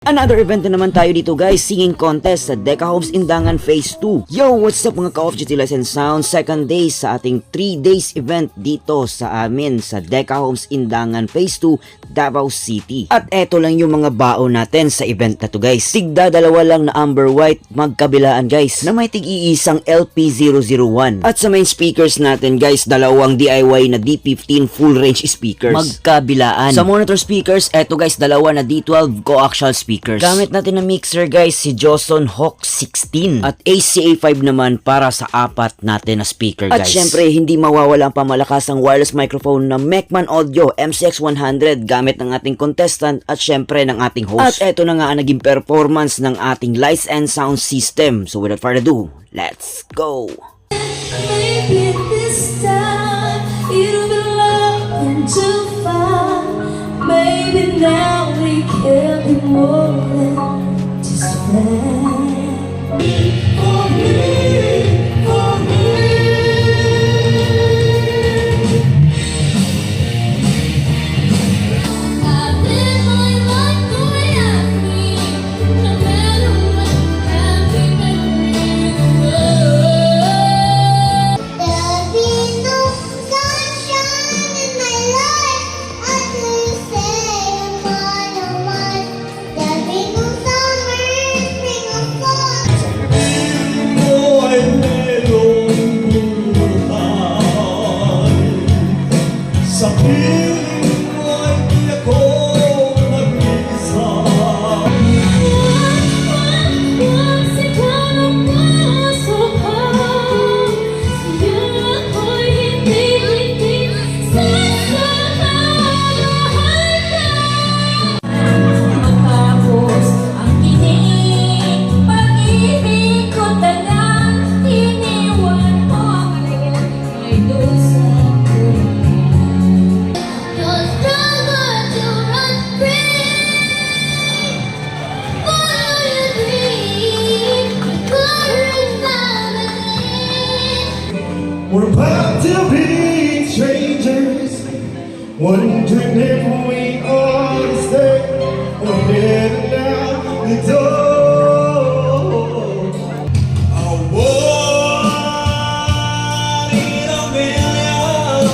Another event na naman tayo dito guys, singing contest sa Deca Homes Indangan Phase 2. Yo, what's up mga ka-off duty Lights and Sound? Second day sa ating 3 days event dito sa amin sa Deca Homes Indangan Phase 2, Davao City. At eto lang yung mga baon natin sa event na to guys. Tigda dalawa lang na Amber White magkabilaan guys na may tig-iisang LP001. At sa main speakers natin guys, dalawang DIY na D15 full range speakers magkabilaan. Sa monitor speakers, eto guys, dalawa na D12 coaxial speakers. Gamit natin na mixer guys si Joson Hawk 16 at ACA5 naman para sa apat natin na speaker guys. At syempre hindi mawawala ang pamalakas ang wireless microphone na Mecman Audio MCX100 gamit ng ating contestant at syempre ng ating host. At eto na nga ang naging performance ng ating lights and sound system. So without further ado, let's go! Maybe this time it'll be loving too far. Maybe now we can be more than just friends. For me, for me. I live my life the way I feel, no matter what happy memories. There'll be no sunshine in my life until you say I'm one. There'll be no summer, spring or fall. Sa piling mo ay di ako nag-iisa. Once ikaw ang pumasok ko, sa'yo ako'y hindi sasaluhan ka. Matapos ang kinig, pag-ibig ko talang iniwan mo ay dusa ko. You'll struggle to run free. Follow your dream. Courage family. We're about to be strangers, wondering if we ought to stay or heading out the door. A one in a million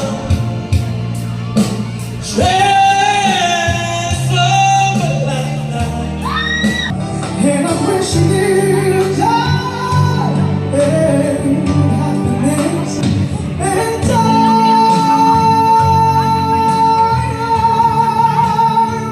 chance of a lifetime, and I'm wishing you joy and happiness and I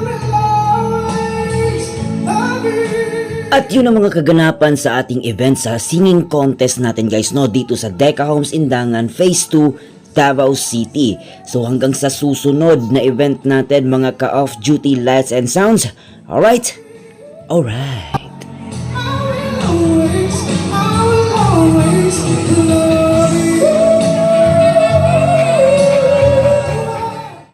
will always love you. At yun ang mga kaganapan sa ating event sa singing contest natin guys no dito sa Deca Homes Indangan Phase 2 Davao City. So hanggang sa susunod na event natin mga ka-off duty lights and sounds. Alright? Alright.